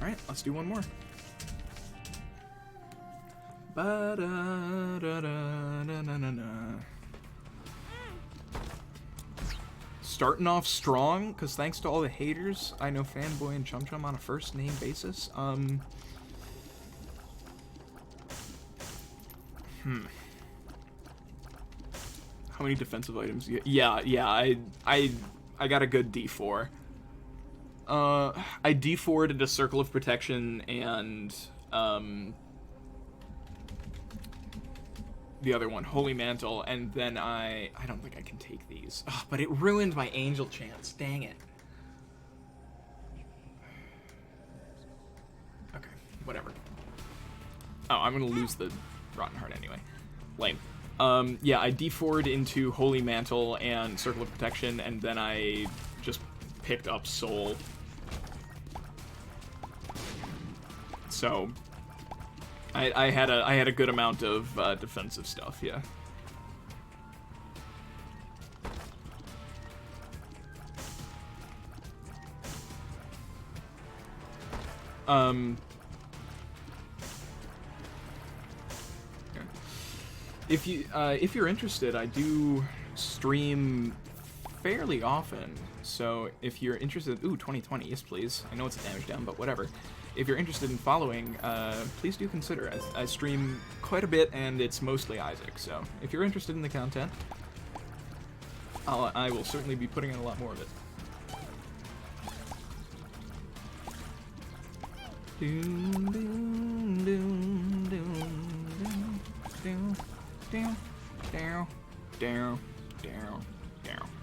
Alright, let's do one more. Ba-da-da-da-da-da-da-da. Starting off strong, because thanks to all the haters, I know Fanboy and Chum Chum on a first name basis. How many defensive items? Yeah, I got a good D4. I D4'd into Circle of Protection and, the other one, Holy Mantle, and then I don't think I can take these. Ugh, but it ruined my Angel chance. Dang it. Okay, whatever. Oh, I'm gonna lose the Rotten Heart anyway. Lame. Yeah, I D4'd into Holy Mantle and Circle of Protection, and then I just picked up Soul. So I had a good amount of defensive stuff, yeah. If you're interested, I do stream fairly often. So if you're interested, ooh, 2020, yes please. I know it's a damage down, but whatever. If you're interested in following, please do consider. I stream quite a bit, and it's mostly Isaac. So if you're interested in the content, I will certainly be putting in a lot more of it.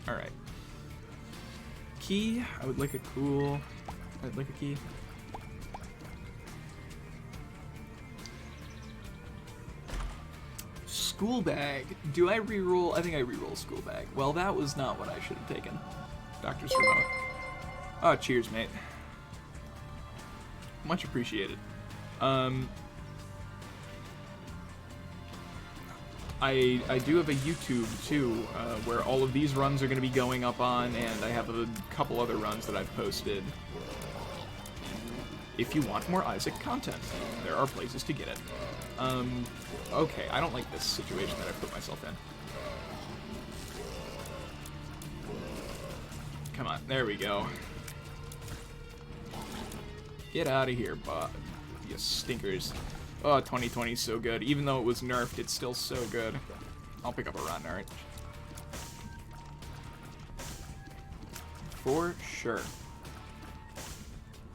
All right. Key. I would like a cool. I'd like a key. School bag. Do I reroll? I think I reroll school bag. Well, that was not what I should have taken. Doctor's remote. Oh, cheers, mate. Much appreciated. I do have a YouTube too, where all of these runs are going to be going up on, and I have a couple other runs that I've posted. If you want more Isaac content, there are places to get it. Okay, I don't like this situation that I put myself in. Come on, there we go. Get out of here, Bob. You stinkers. Oh, 2020 is so good. Even though it was nerfed, it's still so good. I'll pick up a Rotten Heart. For sure.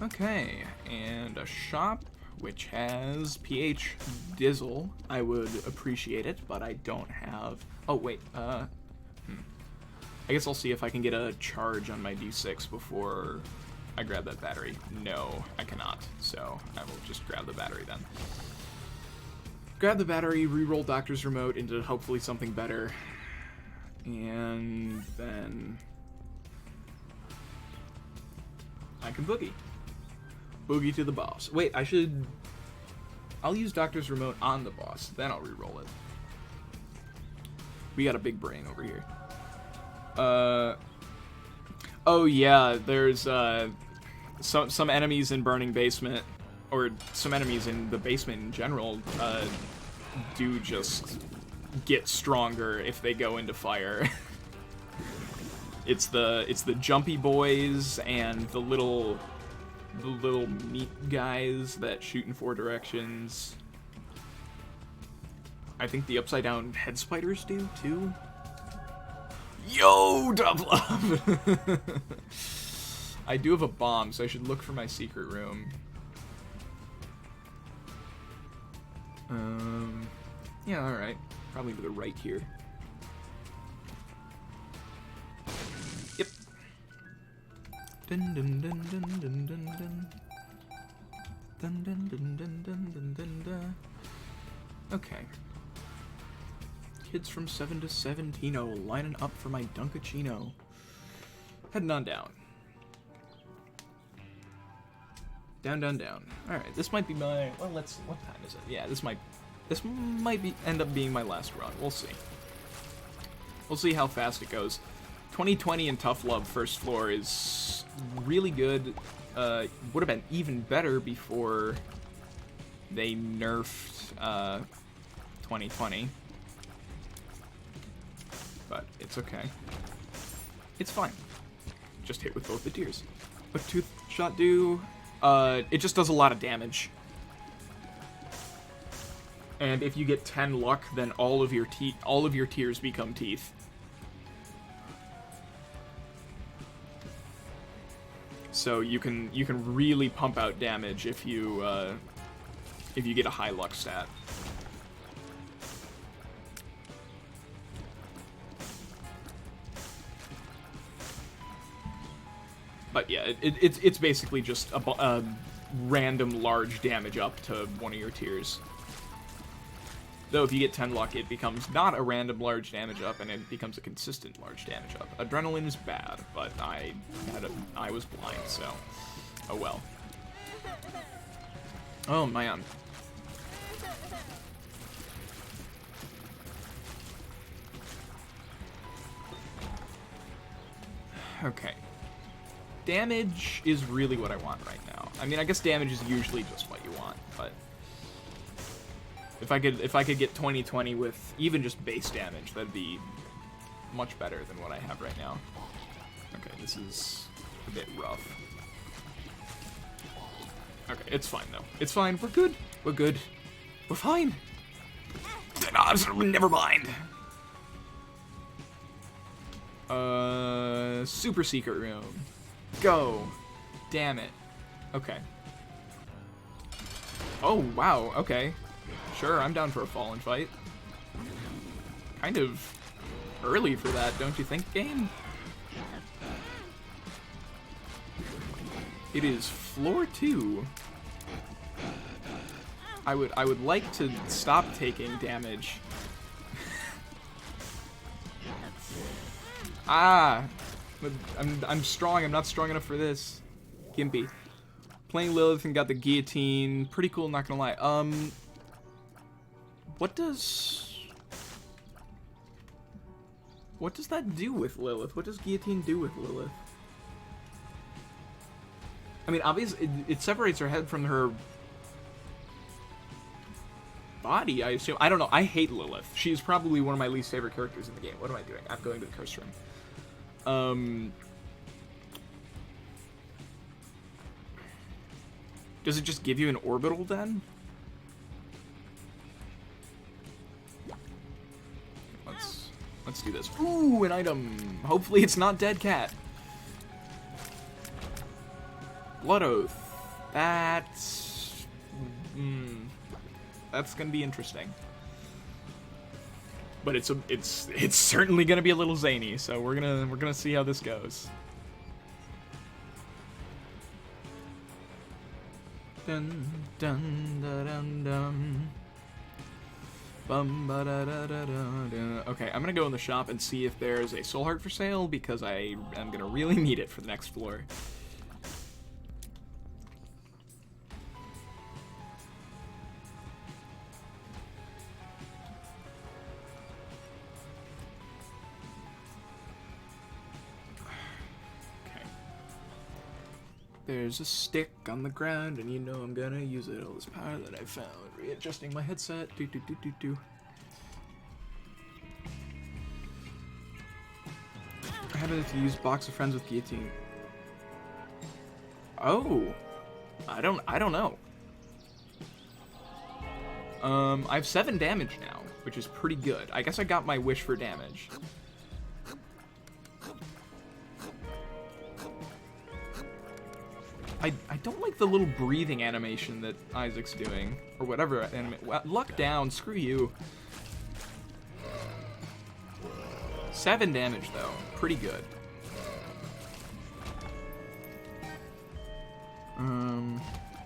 Okay, and a shop which has PH Dizzle. I would appreciate it, but I don't have... Oh, wait, I guess I'll see if I can get a charge on my D6 before I grab that battery. No, I cannot, so I will just grab the battery then. Grab the battery, reroll Doctor's Remote into hopefully something better, and then I can boogie. Boogie to the boss. Wait, I'll use Doctor's Remote on the boss, then I'll reroll it. We got a big brain over here. Oh yeah, there's some enemies in Burning Basement, or some enemies in the basement in general, do just get stronger if they go into fire. It's the jumpy boys and the little meat guys that shoot in 4 directions. I think the upside down head spiders do too. Yo, double up! I do have a bomb, so I should look for my secret room. Yeah, alright. Probably to the right here. Yep. Dun dun dun dun dun dun dun. Dun dun dun dun dun dun dun dun. Okay. Kids from 7 to 17 lining up for my Dunkachino. Heading on down. Down, down, down. Alright, this might be my... Well, what time is it? Yeah, this might end up being my last run. We'll see. We'll see how fast it goes. 2020 and Tough Love first floor is really good. would have been even better before they nerfed 2020. But it's okay. It's fine. Just hit with both the tiers. What Tooth Shot do? It just does a lot of damage. And if you get 10 luck, then all of your tears become teeth. So you can really pump out damage if you get a high luck stat. But yeah, it's basically just a random large damage up to one of your tiers. Though if you get 10 luck, it becomes not a random large damage up, and it becomes a consistent large damage up. Adrenaline is bad, but I was blind, so oh well. Oh man. Okay. Damage is really what I want right now. I mean, I guess damage is usually just what you want, but if I could get 20/20 with even just base damage, that'd be much better than what I have right now. Okay, this is a bit rough. Okay, it's fine though. It's fine. We're good. We're good. We're fine. Never mind. Super secret room. Go. Damn it. Okay. Oh, wow. Okay. Sure, I'm down for a fallen fight. Kind of early for that, don't you think, game? It is floor 2. I would like to stop taking damage. Ah! I'm strong, I'm not strong enough for this. Gimpy. Playing Lilith and got the guillotine. Pretty cool, not gonna lie. What does that do with Lilith? What does guillotine do with Lilith? I mean, obviously, it separates her head from her body, I assume. I don't know. I hate Lilith. She's probably one of my least favorite characters in the game. What am I doing? I'm going to the curse room. Does it just give you an orbital then? Let's do this. Ooh, an item. Hopefully it's not Dead Cat. Blood Oath. That's gonna be interesting. But it's certainly gonna be a little zany, so we're gonna see how this goes. Dun dun dun dun dun. Bum, ba, da, da, da, da, da. Okay, I'm gonna go in the shop and see if there's a soul heart for sale, because I am gonna really need it for the next floor. There's a stick on the ground, and you know I'm gonna use it. All this power that I found. Readjusting my headset. Do. How did it use Box of Friends with guillotine? Oh, I don't know. I have 7 damage now, which is pretty good. I guess I got my wish for damage. I don't like the little breathing animation that Isaac's doing, or whatever. Luck down, screw you. 7 damage though, pretty good.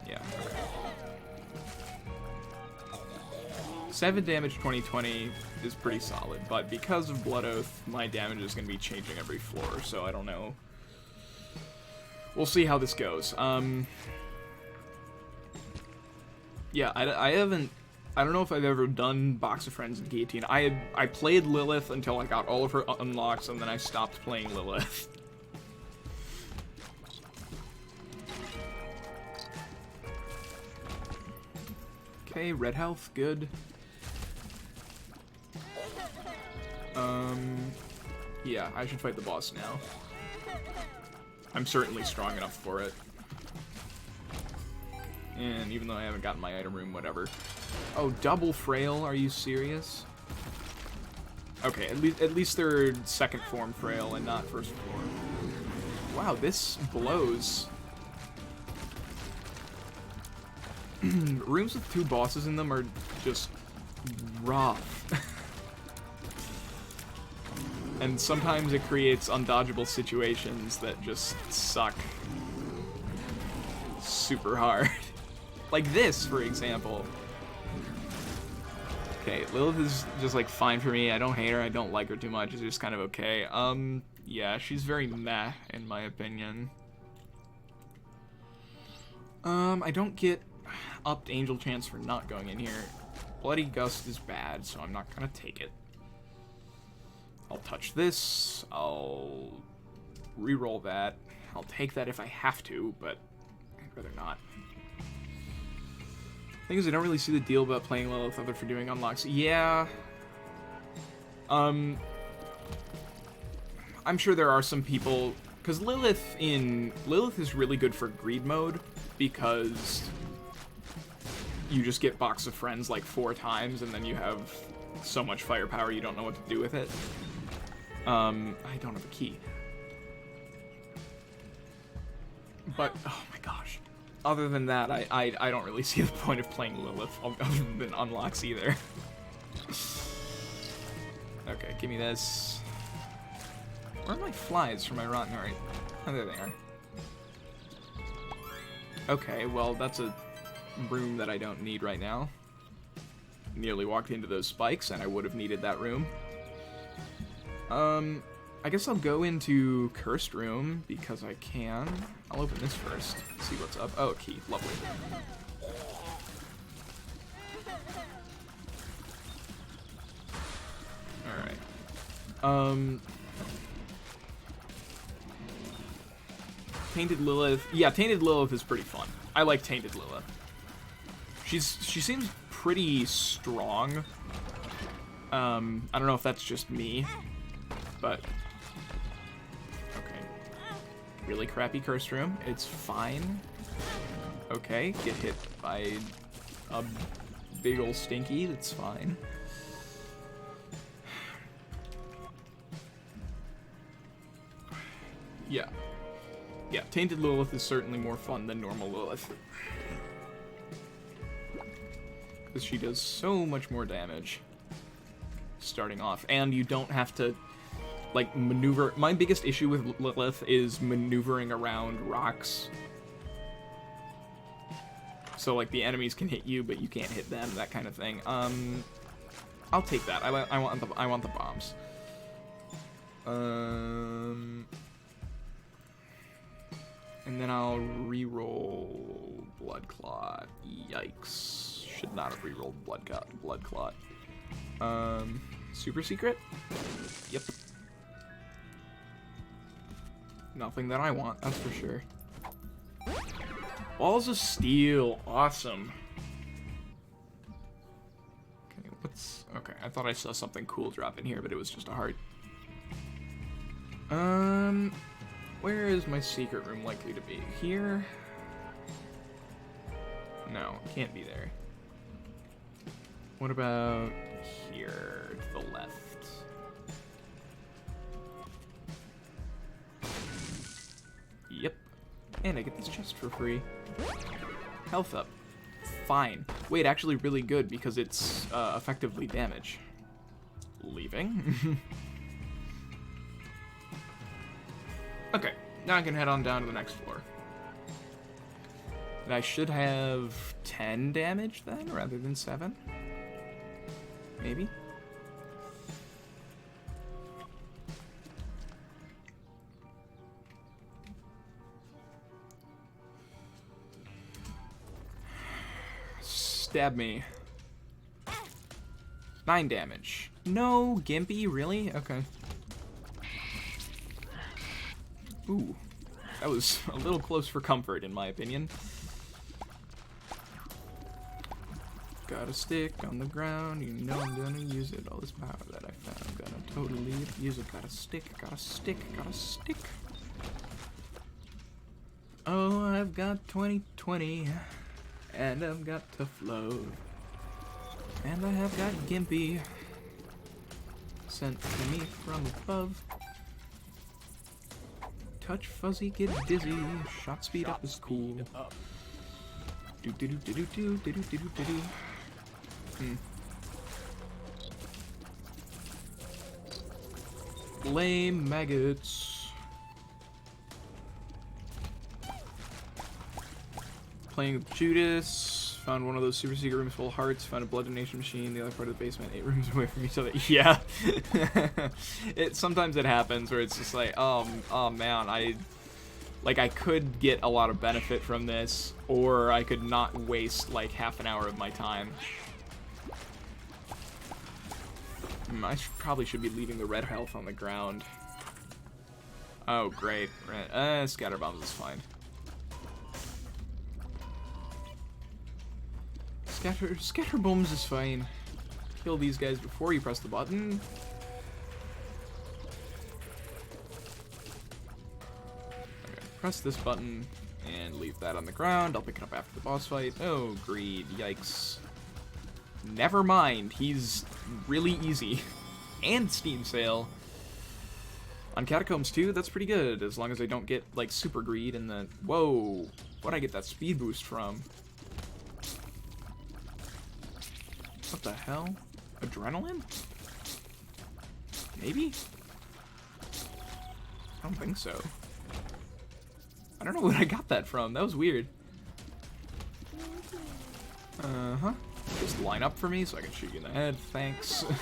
Yeah. Okay. 7 damage 20/20 is pretty solid, but because of Blood Oath, my damage is going to be changing every floor, so I don't know. We'll see how this goes. Yeah, I don't know if I've ever done Box of Friends and Guillotine. I played Lilith until I got all of her unlocks, and then I stopped playing Lilith. Okay, red health, good. Yeah, I should fight the boss now. I'm certainly strong enough for it. And even though I haven't gotten my item room, whatever. Oh, double frail? Are you serious? Okay, at least they're second form frail and not first form. Wow, this blows. Rooms with 2 bosses in them are just rough. And sometimes it creates undodgeable situations that just suck super hard. Like this, for example. Okay, Lilith is just, like, fine for me. I don't hate her. I don't like her too much. It's just kind of okay. Yeah, she's very meh, in my opinion. I don't get upped angel chance for not going in here. Bloody Gust is bad, so I'm not gonna take it. I'll touch this. I'll re-roll that. I'll take that if I have to, but I'd rather not. Thing is, I don't really see the deal about playing Lilith other for doing unlocks. Yeah. I'm sure there are some people, because Lilith is really good for greed mode, because you just get Box of Friends like 4 times, and then you have so much firepower you don't know what to do with it. I don't have a key. But, oh my gosh. Other than that, I don't really see the point of playing Lilith, other than unlocks either. Okay, give me this. Where are my flies for my rotten heart? Oh, there they are. Okay, well, that's a room that I don't need right now. Nearly walked into those spikes, and I would have needed that room. I guess I'll go into Cursed Room, because I can. I'll open this first, see what's up. Oh, a key. Lovely. Alright. Tainted Lilith. Yeah, Tainted Lilith is pretty fun. I like Tainted Lilith. She seems pretty strong. I don't know if that's just me, but okay. Really crappy Cursed Room. It's fine. Okay, get hit by a big ol' stinky. That's fine. Yeah. Yeah, Tainted Lilith is certainly more fun than normal Lilith. Because she does so much more damage starting off. And you don't have to, like, maneuver. My biggest issue with Lilith is maneuvering around rocks. So, like, the enemies can hit you, but you can't hit them, that kind of thing. I'll take that. I want the bombs. And then I'll re-roll Blood Clot. Yikes. Should not have re-rolled Blood Clot. Super Secret? Yep. Nothing that I want, that's for sure. Balls of Steel. Awesome. Okay, what's... Okay, I thought I saw something cool drop in here, but it was just a heart. Where is my secret room likely to be? Here? No, it can't be there. What about here, to the left? Yep. And I get this chest for free. Health up. Fine. Wait, actually really good because it's effectively damage. Leaving. Okay, now I can head on down to the next floor. And I should have 10 damage then, rather than 7? Maybe? Stab me. 9 damage. No, Gimpy, really? Okay. Ooh, that was a little close for comfort, in my opinion. Got a stick on the ground, you know I'm gonna use it. All this power that I found, gonna totally use it. Got a stick, got a stick, got a stick. Oh, I've got 2020, and I've got tough love, and I have got Gimpy, sent to me from above. Touch fuzzy, get dizzy, shot speed up is cool. Do do do do do do do do do do. Lame maggots. Playing with Judas. Found one of those super secret rooms full of hearts. Found a blood donation machine. The other part of the basement, 8 rooms away from each other. Yeah. Sometimes it happens where it's just like, oh man, I could get a lot of benefit from this, or I could not waste like half an hour of my time. I probably should be leaving the red health on the ground. Oh, great. Scatter bombs is fine. Scatter bombs is fine. Kill these guys before you press the button. Okay, press this button and leave that on the ground. I'll pick it up after the boss fight. Oh, greed. Yikes. Never mind, he's really easy. And Steam sale. On Catacombs 2, that's pretty good, as long as I don't get, like, super greed and the... Whoa! What'd I get that speed boost from? What the hell? Adrenaline? Maybe? I don't think so. I don't know what I got that from, that was weird. Uh-huh. Just line up for me so I can shoot you in the head. Thanks. Okay.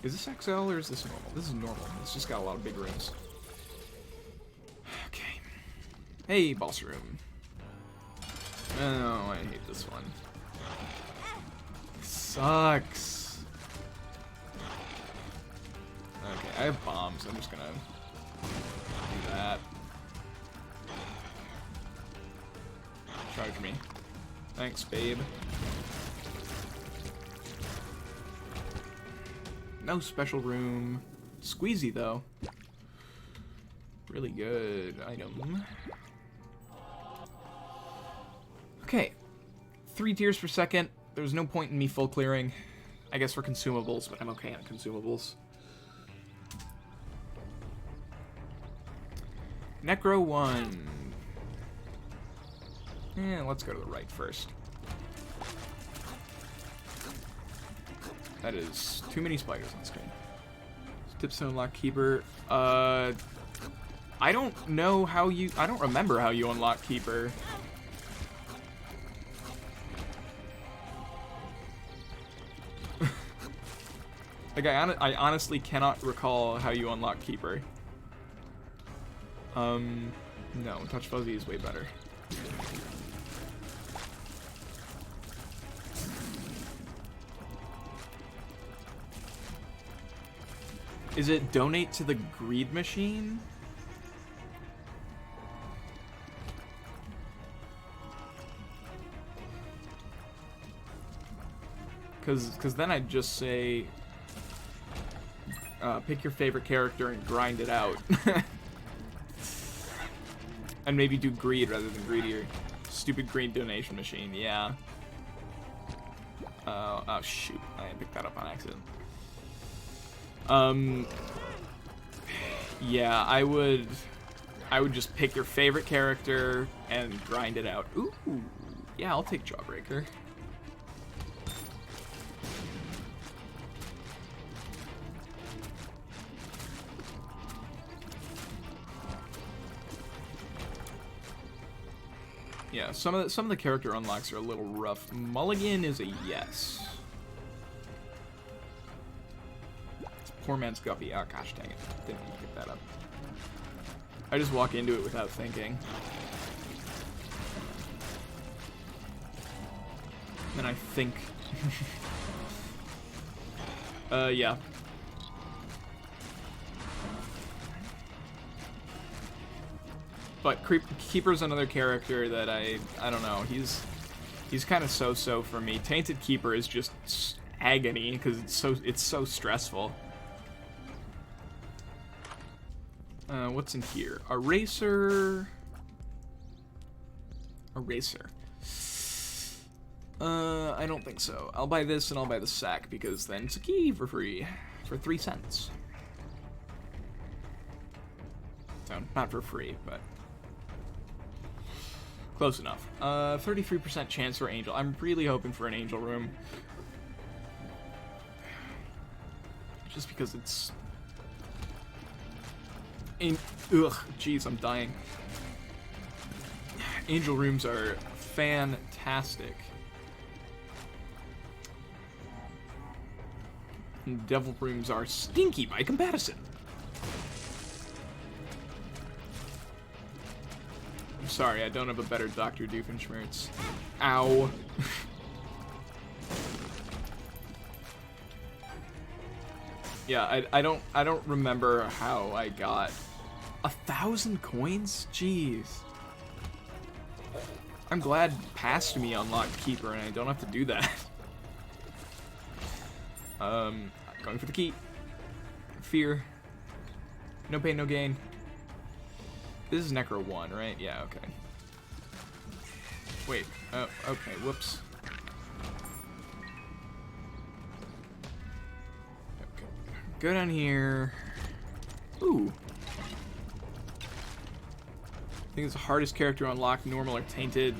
Is this XL or is this normal? This is normal. It's just got a lot of big rooms. Okay. Hey, boss room. Oh, I hate this one. Sucks. Okay, I have bombs. I'm just gonna do that. Charge me. Thanks, babe. No special room. Squeezy, though. Really good item. Okay. 3 tiers per second. There's no point in me full clearing. I guess for consumables, but I'm okay on consumables. Necro 1. Yeah, let's go to the right first. That is too many spiders on screen. Tipstone Lock Keeper. I don't know how you... I don't remember how you unlock Keeper. Like, I honestly cannot recall how you unlock Keeper. No, Touch Fuzzy is way better. Is it donate to the greed machine? Cause then I'd just say, pick your favorite character and grind it out. And maybe do greed rather than greedier. Stupid greed donation machine, yeah. Oh shoot, I picked that up on accident. Yeah, I would just pick your favorite character and grind it out. Ooh, yeah, I'll take Jawbreaker. Yeah, some of the character unlocks are a little rough. Mulligan is a yes. Poor man's Guppy. Oh gosh dang it. Didn't mean to pick that up. I just walk into it without thinking. Then I think. Yeah. But Keeper's another character that I don't know. He's kind of so-so for me. Tainted Keeper is just agony because it's so stressful. What's in here? Eraser. I don't think so. I'll buy this and I'll buy the sack because then it's a key for free for 3 cents. So not for free, but close enough. 33% chance for Angel. I'm really hoping for an Angel room. Just because it's... Ugh, jeez, I'm dying. Angel rooms are fantastic. And devil rooms are stinky by comparison. I'm sorry, I don't have a better Dr. Doofenshmirtz. Ow. Yeah, I don't remember how I got 1,000 coins? Jeez. I'm glad Past Me unlocked Keeper and I don't have to do that. Going for the key. Fear. No pain, no gain. This is Necro 1, right? Yeah, okay. Wait. Oh, okay. Whoops. Okay. Go down here. Ooh. I think it's the hardest character to unlock, normal or tainted.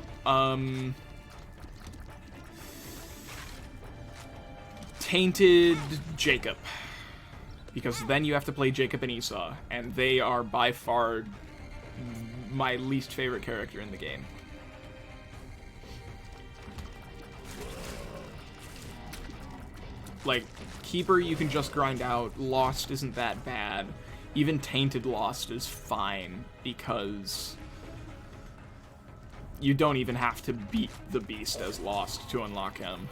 Tainted Jacob. Because then you have to play Jacob and Esau, and they are by far my least favorite character in the game. Like, Keeper you can just grind out, Lost isn't that bad. Even Tainted Lost is fine, because you don't even have to beat the beast as Lost to unlock him.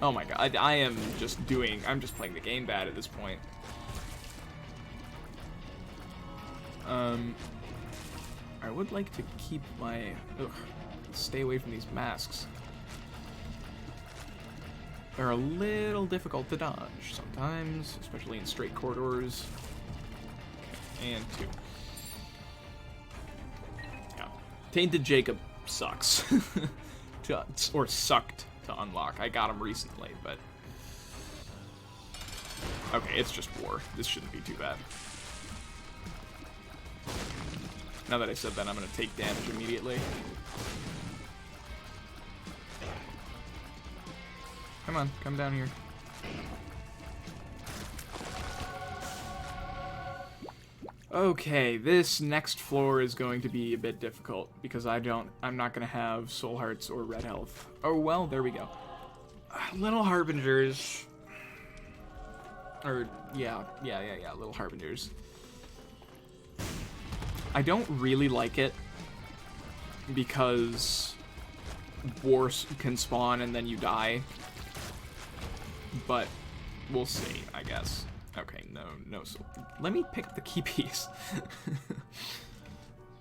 Oh my god, I'm just playing the game bad at this point. I would like to keep my... stay away from these masks. They're a little difficult to dodge sometimes, especially in straight corridors. Okay, and 2. Yeah. Tainted Jacob sucks. Or sucked to unlock. I got him recently, but... Okay, it's just war. This shouldn't be too bad. Now that I said that, I'm gonna take damage immediately. Come on, come down here. Okay, this next floor is going to be a bit difficult because I'm not gonna have soul hearts or red health. Oh well, there we go. Little Harbingers. Or, yeah, Little Harbingers. I don't really like it because wars can spawn and then you die. But we'll see, I guess. Okay, no soul. Let me pick the key piece.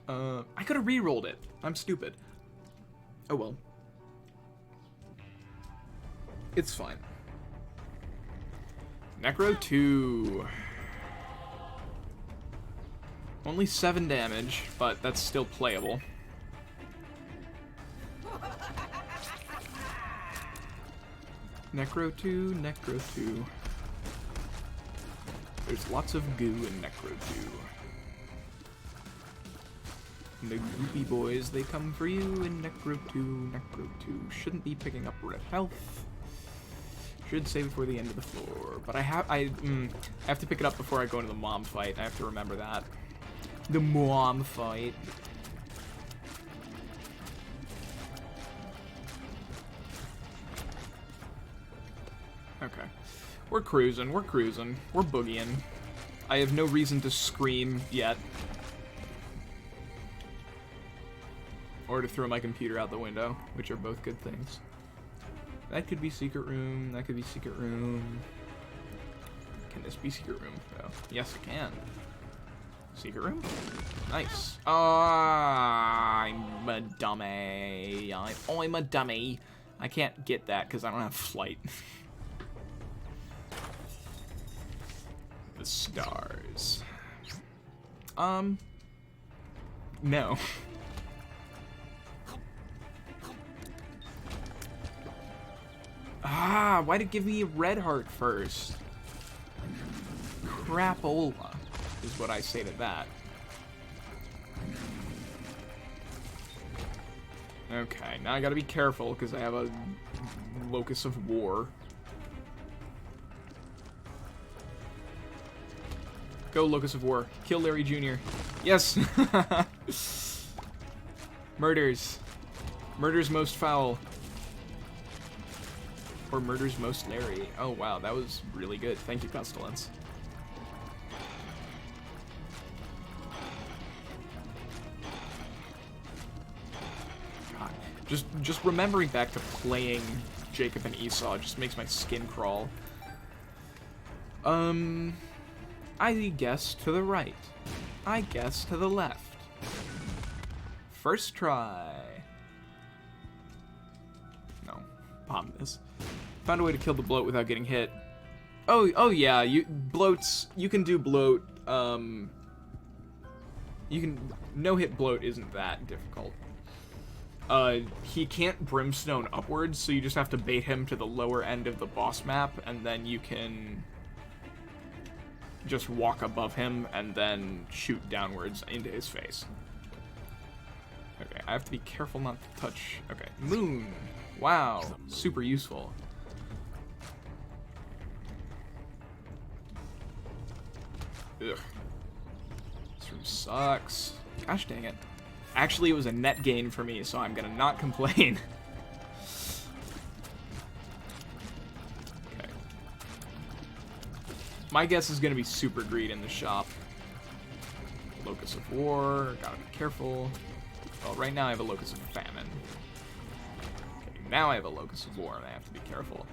I could have re-rolled it. I'm stupid. Oh well. It's fine. Necro 2. Only 7 damage, but that's still playable. Necro 2, Necro 2. There's lots of goo in Necro 2. And the goopy boys, they come for you in Necro 2, Necro 2. Shouldn't be picking up red health. Should save before the end of the floor. But I have to pick it up before I go into the mom fight. I have to remember that. The mom fight. Okay. We're cruising, we're boogieing. I have no reason to scream yet. Or to throw my computer out the window, which are both good things. That could be secret room, that could be secret room. Can this be secret room? Oh, yes it can. Secret room? Nice. I'm a dummy. I'm a dummy. I can't get that because I don't have flight. The stars. No. Why'd it give me a red heart first? Crapola is what I say to that. Okay, now I gotta be careful because I have a Locus of War. Go, Locus of War. Kill Larry Jr. Yes! Murders. Murders most foul. Or murders most Larry. Oh, wow, that was really good. Thank you, Pestilence. God. Just remembering back to playing Jacob and Esau just makes my skin crawl. I guess to the right. I guess to the left. First try. No. Bomb this. Found a way to kill the bloat without getting hit. Oh yeah, you can do bloat, you can, no-hit bloat isn't that difficult. He can't brimstone upwards, so you just have to bait him to the lower end of the boss map, and then you can just walk above him and then shoot downwards into his face. Okay, I have to be careful not to touch. Okay, moon. Wow, super useful. Ugh. This room sucks. Gosh dang it. Actually, it was a net gain for me, so I'm gonna not complain. Okay. My guess is gonna be super greed in the shop. Locus of War, gotta be careful. Well, right now I have a Locus of Famine. Okay, now I have a Locus of War, and I have to be careful.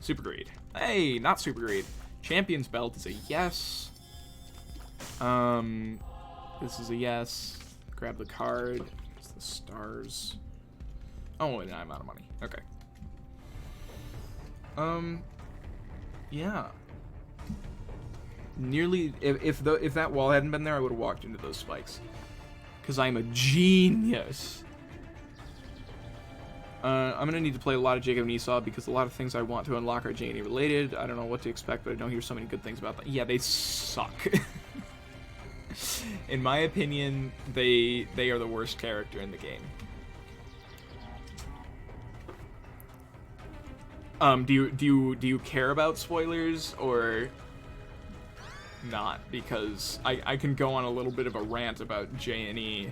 Super greed. Hey, not super greed. Champion's Belt is a yes. This is a yes. Grab the card. It's the stars. Oh, and I'm out of money. Okay. Yeah. Nearly, if that wall hadn't been there, I would have walked into those spikes. Because I'm a genius. I'm gonna need to play a lot of Jacob and Esau because a lot of things I want to unlock are J&E related. I don't know what to expect, but I don't hear so many good things about them. Yeah, they suck. In my opinion, they are the worst character in the game. Do you care about spoilers or not? Because I can go on a little bit of a rant about J&E.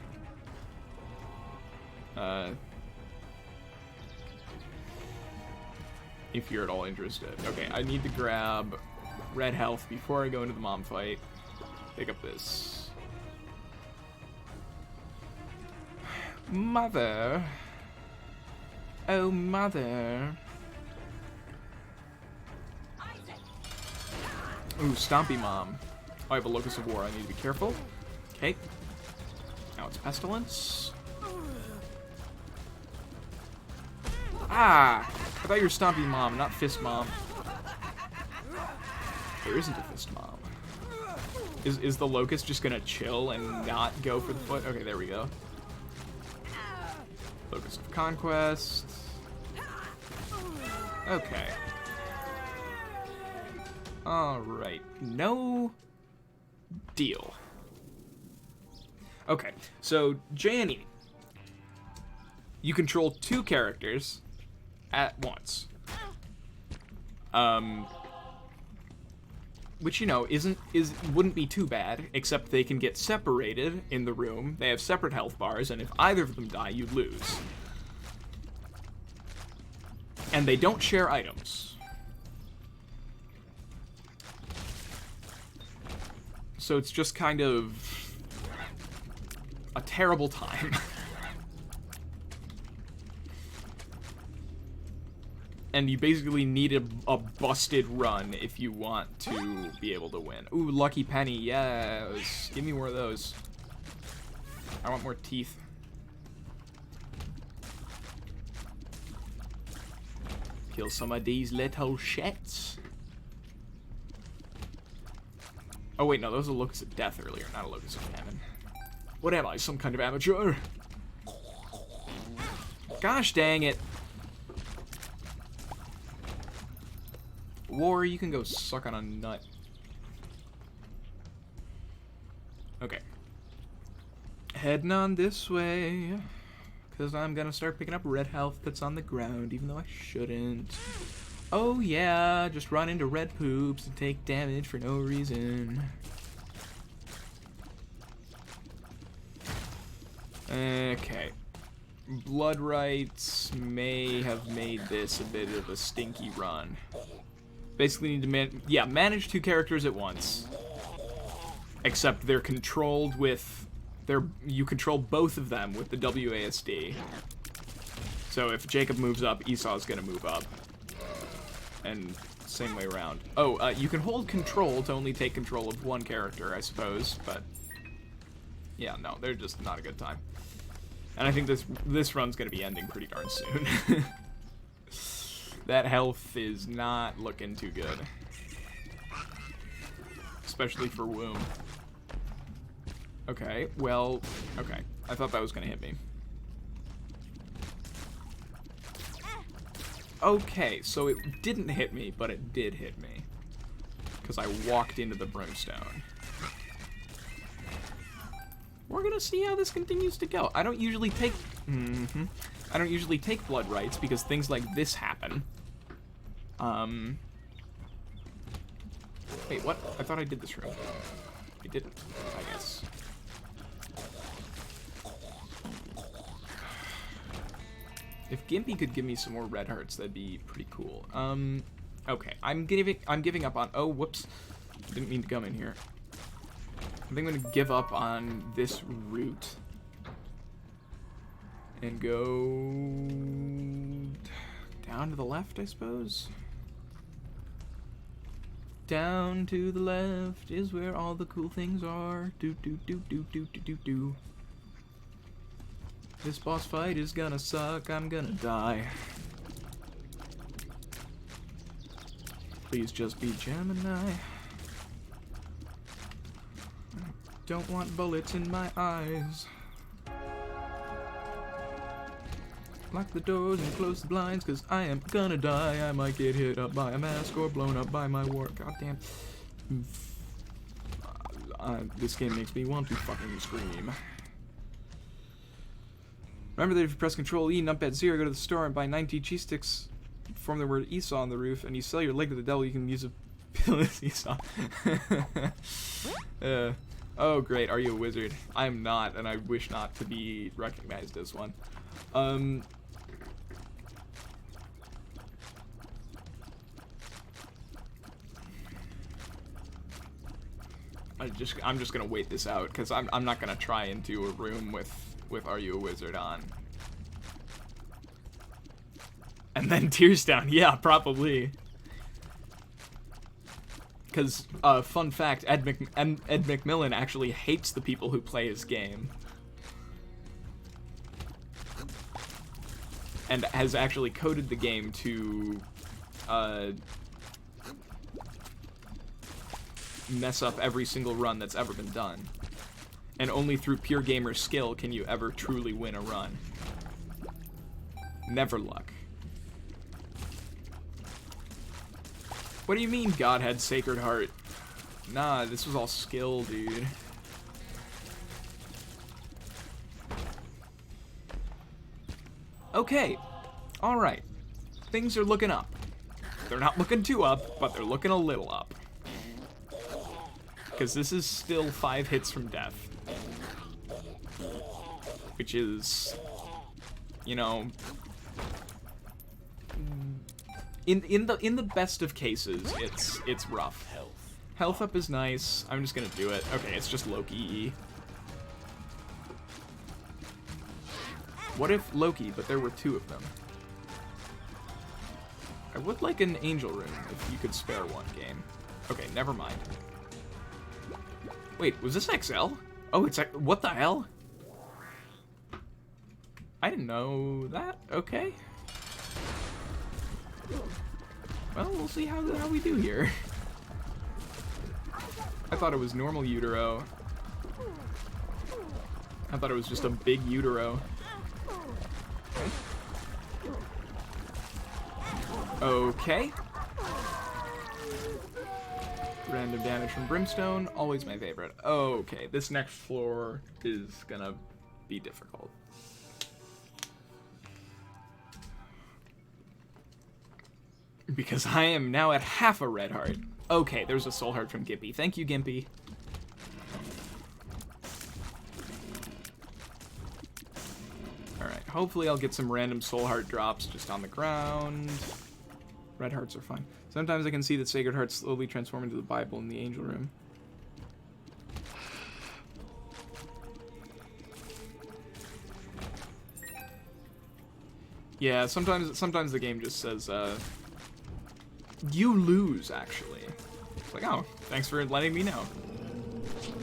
If you're at all interested. Okay, I need to grab red health before I go into the mom fight. Pick up this. Mother. Oh, mother. Ooh, Stompy Mom. Oh, I have a Locus of War. I need to be careful. Okay. Now it's Pestilence. Ah! I thought you were Stompy Mom, not Fist Mom. There isn't a Fist Mom. Is the Locust just gonna chill and not go for the foot? Okay, there we go. Locus of Conquest. Okay. Alright. No deal. Okay, so J&E. You control two characters at once. Which, you know, wouldn't be too bad, except they can get separated in the room. They have separate health bars, and if either of them die, you lose. And they don't share items. So it's just kind of a terrible time. And you basically need a busted run if you want to be able to win. Ooh, Lucky Penny, yes. Give me more of those. I want more teeth. Kill some of these little shits. Oh wait, no, those are locusts of death earlier, not a locust of famine. What am I, some kind of amateur? Gosh dang it. War, you can go suck on a nut. Okay. Heading on this way. Because I'm gonna start picking up red health that's on the ground, even though I shouldn't. Oh yeah, just run into red poops and take damage for no reason. Okay. Blood rights may have made this a bit of a stinky run. Basically need to manage two characters at once. Except they're controlled with... You control both of them with the WASD. So if Jacob moves up, Esau's gonna move up. And same way around. Oh, you can hold control to only take control of one character, I suppose, but... Yeah, no, they're just not a good time. And I think this run's gonna be ending pretty darn soon. That health is not looking too good. Especially for Womb. Okay, well, okay. I thought that was gonna hit me. Okay, so it didn't hit me, but it did hit me. Because I walked into the brimstone. We're gonna see how this continues to go. I don't usually take... I don't usually take blood rights because things like this happen. Wait, what? I thought I did this room. I didn't, I guess. If Gimpy could give me some more red hearts, that'd be pretty cool. Okay, I'm giving up on... Oh, whoops. Didn't mean to come in here. I think I'm gonna give up on this route. And go... down to the left, I suppose? Down to the left is where all the cool things are. Do do do do do do do do. This boss fight is gonna suck. I'm gonna die. Please just be Gemini. I don't want bullets in my eyes. Lock the doors and close the blinds, cause I am gonna die. I might get hit up by a mask or blown up by my war. Goddamn. This game makes me want to fucking scream. Remember that if you press Control E, numpad 0, go to the store and buy 90 cheese sticks, form the word Esau on the roof, and you sell your leg to the devil, you can use a pill as Esau. Oh great, are you a wizard? I am not, and I wish not to be recognized as one. I'm just gonna wait this out because I'm not gonna try into a room with Are You a Wizard on. And then tears down, yeah, probably. Because fun fact, Ed McMillan actually hates the people who play his game. And has actually coded the game to mess up every single run that's ever been done. And only through pure gamer skill can you ever truly win a run. Never luck. What do you mean God had Sacred Heart? Nah, this was all skill, dude. Okay. Alright. Things are looking up. They're not looking too up, but they're looking a little up. Because this is still 5 hits from death. Which is, you know, in the best of cases, it's rough. Health up is nice. I'm just gonna do it. Okay, it's just Loki. What if Loki, but there were 2 of them? I would like an angel room if you could spare one, game. Okay, never mind. Wait, was this XL? Oh, it's... What the hell? I didn't know that. Okay. Well, we'll see how we do here. I thought it was normal utero. I thought it was just a big utero. Okay. Random damage from Brimstone, always my favorite. Okay, this next floor is gonna be difficult. Because I am now at half a red heart. Okay, there's a soul heart from Gimpy. Thank you, Gimpy. Alright, hopefully I'll get some random soul heart drops just on the ground. Red hearts are fine. Sometimes I can see that sacred hearts slowly transform into the Bible in the angel room. Yeah, sometimes the game just says, you lose, actually. It's like, oh, thanks for letting me know.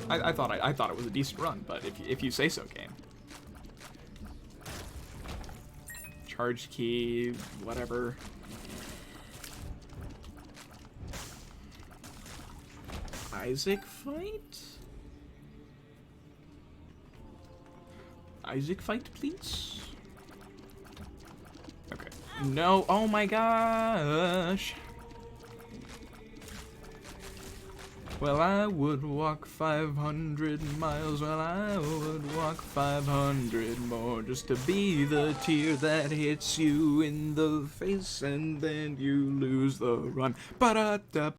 I thought it was a decent run, but if you say so, game. Charge key, whatever. Isaac fight? Isaac fight, please? Okay. No, oh my gosh! Well, I would walk 500 miles, well, I would walk 500 more just to be the tear that hits you in the face and then you lose the run. Ba-da-da.